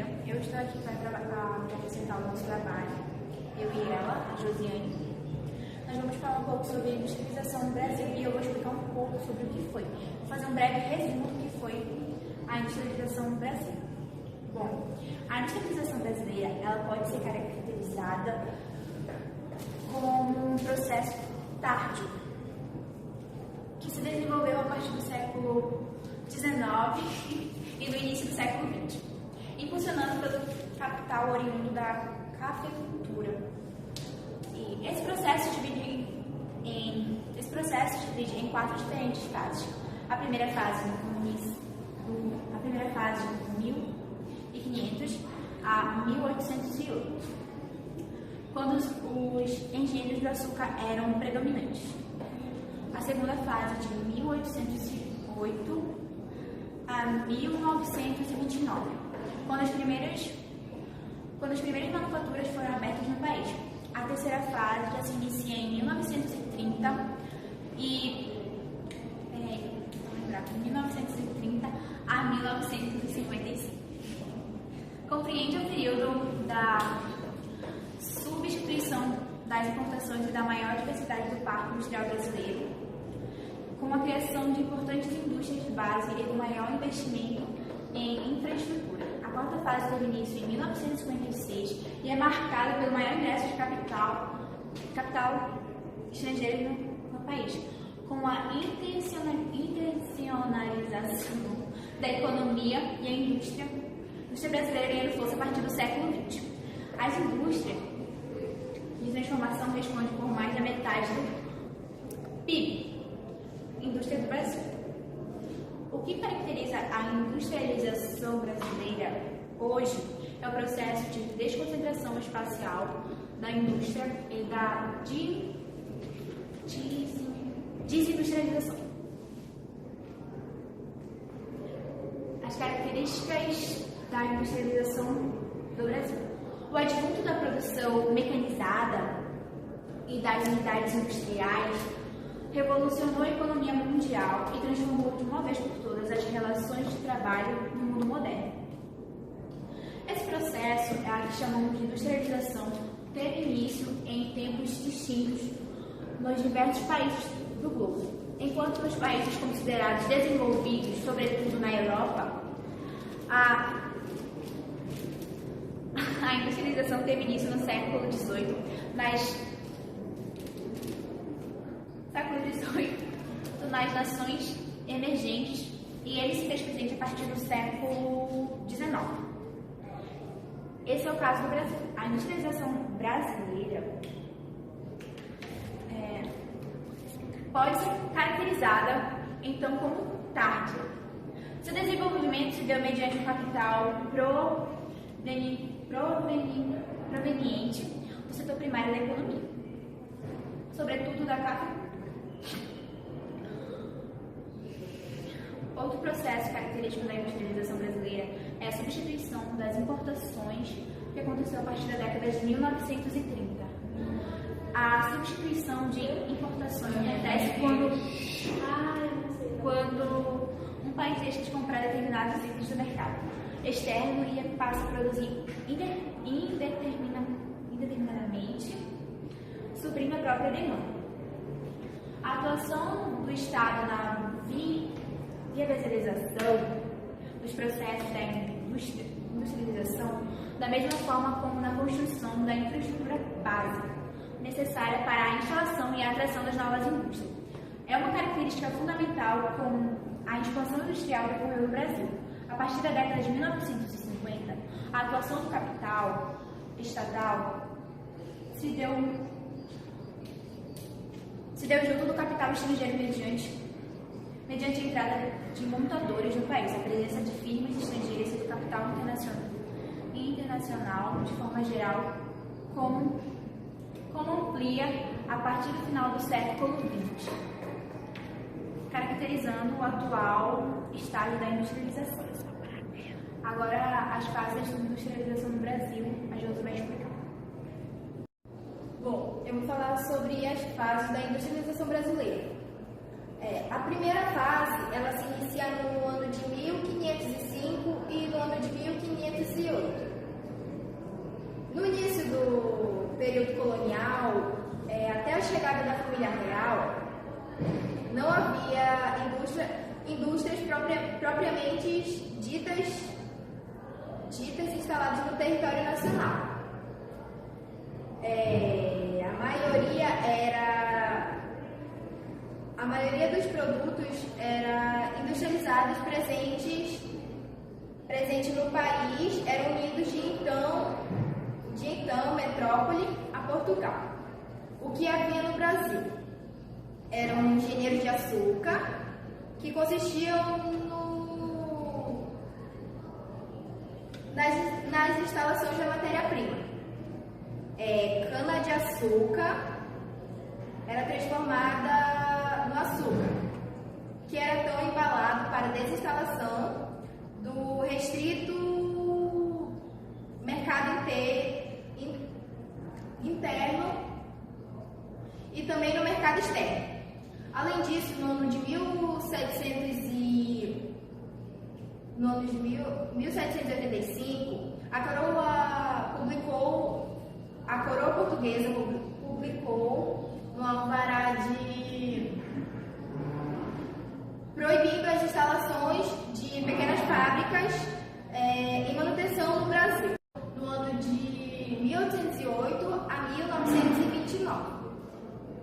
dia. Eu estou aqui para apresentar o nosso trabalho. Eu e ela, a Josiane. Nós vamos falar um pouco sobre a industrialização no Brasil e eu vou explicar um pouco sobre o que foi. Vou fazer um breve resumo do que foi a industrialização no Brasil. Bom, a industrialização brasileira ela pode ser caracterizada como um processo tárdio que se desenvolveu a partir do século XIX e do início do século XX, impulsionando pelo capital oriundo da cafeicultura. E esse processo se divide em 4 diferentes fases. A primeira fase de 1500 a 1808, quando os engenhos do açúcar eram predominantes. A segunda fase de 1808 a 1929, quando as primeiras manufaturas foram abertas no país. A terceira fase já se inicia em 1930 a 1955. Compreende o período da substituição das importações e da maior diversidade do parque industrial brasileiro, com a criação de importantes indústrias de base e do maior investimento em infraestrutura. A quarta fase teve início em 1956 e é marcada pelo maior ingresso de capital estrangeiro no país, com a internacionalização da economia e a indústria brasileira ganhando força a partir do século XX. As indústrias de transformação respondem por mais da metade do PIB, indústria do Brasil. O que caracteriza a industrialização brasileira hoje é o processo de desconcentração espacial da indústria e da desindustrialização. As características da industrialização do Brasil. O advento da produção mecanizada e das unidades industriais revolucionou a economia mundial e transformou de uma vez por todas as relações de trabalho no mundo moderno. Esse processo é a que chamamos de industrialização, teve início em tempos distintos nos diversos países do globo. Enquanto nos países considerados desenvolvidos, sobretudo na Europa, a industrialização teve início no século XVIII, nas nações emergentes, e ele se fez presente a partir do século XIX. Esse é o caso do Brasil. A industrialização brasileira pode ser caracterizada, então, como tárdia. Seu desenvolvimento se deu mediante um capital proveniente do setor primário da economia, sobretudo da cafeicultura. Outro processo característico da industrialização brasileira é a substituição das importações que aconteceu a partir da década de 1930. A substituição de importações acontece quando um país deixa de comprar determinados itens do mercado externo e passa a produzir indeterminadamente, suprindo a própria demanda. A atuação do Estado na viabilização dos processos da industrialização, da mesma forma como na construção da infraestrutura básica necessária para a instalação e a atração das novas indústrias. É uma característica fundamental com a expansão industrial que ocorreu no Brasil. A partir da década de 1950, a atuação do capital estatal se deu junto do capital estrangeiro mediante a entrada de montadores no país, a presença de firmas estrangeiras e do capital internacional de forma geral, como amplia a partir do final do século XX, caracterizando o atual estágio da industrialização. Agora, as fases da industrialização no Brasil, a Josi vai explicar. Bom, eu vou falar sobre as fases da industrialização brasileira. A primeira fase, ela se inicia no ano de 1505 e no ano de 1508. indústrias propriamente ditas instaladas no território nacional. A maioria dos produtos era industrializados presentes no país eram unidos de então metrópole a Portugal. O que havia no Brasil eram engenheiros de açúcar que consistiam nas instalações da matéria-prima. Cana-de-açúcar era transformada no açúcar, que era então embalado para desinstalação do restrito mercado interno e também no mercado externo. Além disso, no ano de 1785, a coroa portuguesa publicou um alvará proibindo as instalações de pequenas fábricas em manutenção no Brasil, no ano de 1808 a 1929.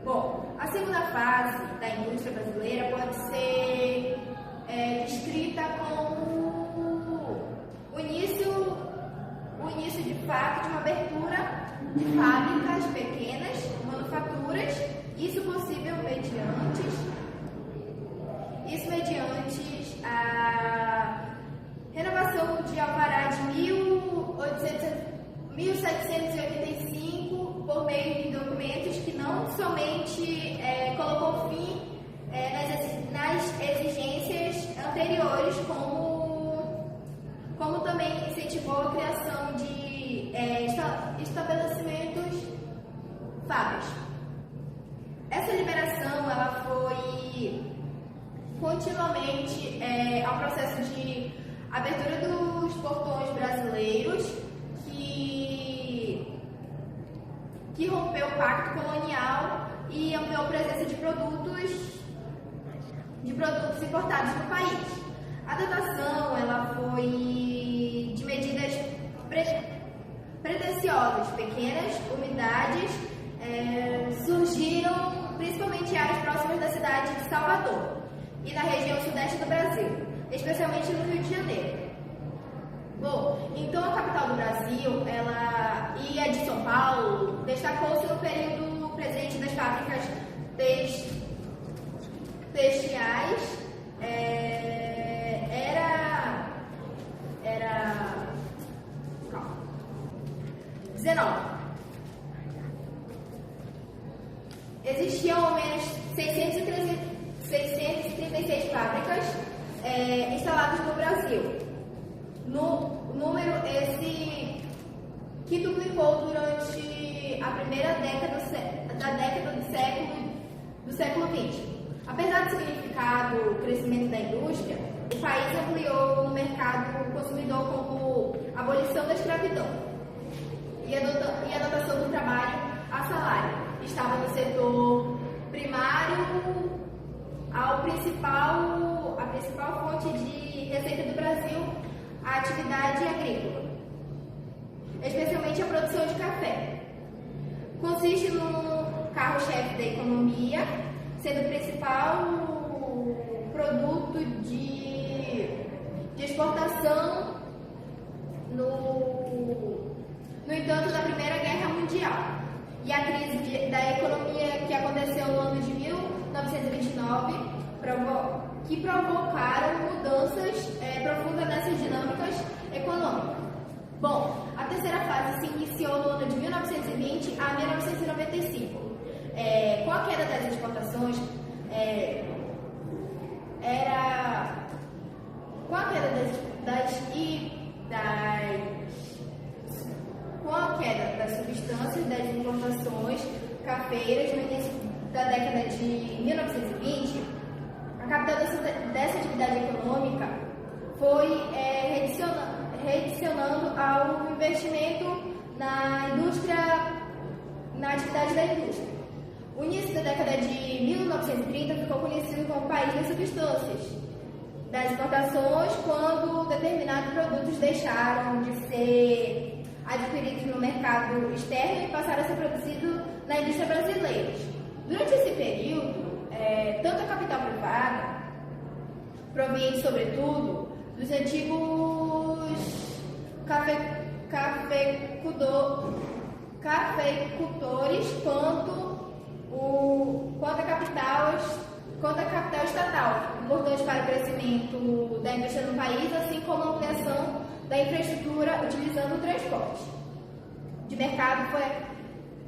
Bom, a segunda fase da indústria brasileira pode ser descrita como o início de fato de uma abertura de fábricas pequenas, manufaturas, isso possível mediante a renovação de alvará de 1785 por meio de documentos que não somente colocou fim nas exigências anteriores, como também incentivou a criação de estabelecimentos fábricas. Essa liberação ela foi continuamente ao processo de abertura dos portões brasileiros que rompeu o pacto colonial e ampliou a presença de produtos importados no país. A datação ela foi de medidas pretensiosas, pequenas unidades surgiram principalmente em áreas próximas da cidade de Salvador e na região sudeste do Brasil, especialmente no Rio de Janeiro. Bom, então a capital do Brasil e a de São Paulo destacou-se no período presente das fábricas textiais. Calma. 19. Existiam ao menos 636 fábricas instaladas no Brasil. Número esse que duplicou durante a primeira década do século XX. Apesar do significado crescimento da indústria, o país ampliou o mercado consumidor como a abolição da escravidão e a dotação do trabalho a salário. Estava no setor primário a principal fonte de receita do Brasil, a atividade agrícola, especialmente a produção de café. Consiste no carro-chefe da economia, sendo o principal produto de exportação no entanto, da Primeira Guerra Mundial e a crise da economia que aconteceu no ano de 1929 que provocaram mudanças profundas nessas dinâmicas econômicas. Bom, a terceira fase se iniciou no ano de 1920 a 1995. Com a queda das exportações, com a queda das substâncias das importações cafeiras no início da década de 1920, a capital dessa atividade econômica foi redirecionando ao investimento na atividade da indústria. O início da década de 1930 ficou conhecido como o país das substâncias, das exportações quando determinados produtos deixaram de ser adquiridos no mercado externo e passaram a ser produzidos na indústria brasileira. Durante esse período, tanto a capital privada, proveniente sobretudo dos antigos cafeicultores, quanto a capital estatal, importante para o crescimento da indústria no país, assim como a ampliação da infraestrutura utilizando o transporte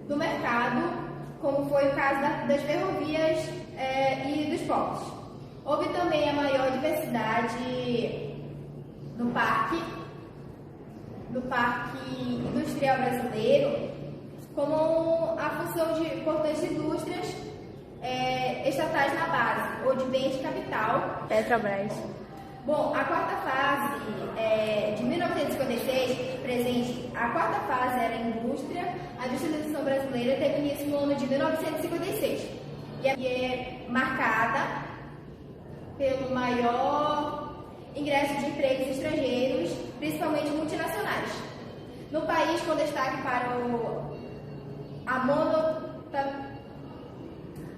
do mercado, como foi o caso das ferrovias e dos portos. Houve também a maior diversidade no parque industrial brasileiro, como a função de importantes indústrias estatais na base, ou de bens de capital. Petrobras. Bom, a quarta fase de 1956, presente, a quarta fase era a indústria. A industrialização brasileira teve início no ano de 1956 e é marcada pelo maior ingresso de empregos estrangeiros, principalmente multinacionais. No país, com destaque para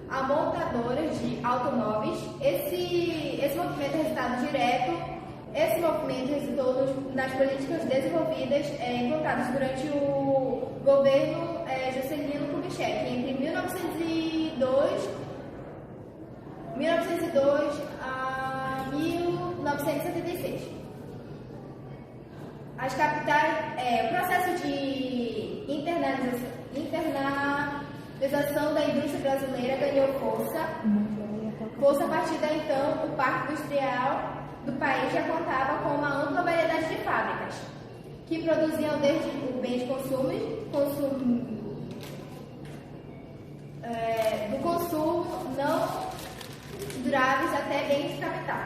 a montadora de automóveis. Esse movimento é resultado direto. Esse movimento resultou nas políticas desenvolvidas implantadas durante o governo Juscelino Kubitschek entre 1902 a 1976. As capitais, o processo de internalização da indústria brasileira ganhou força a partir daí. Então, o parque industrial do país já contava com uma ampla variedade de fábricas que produziam desde o bem de consumo não duráveis até bens de capital.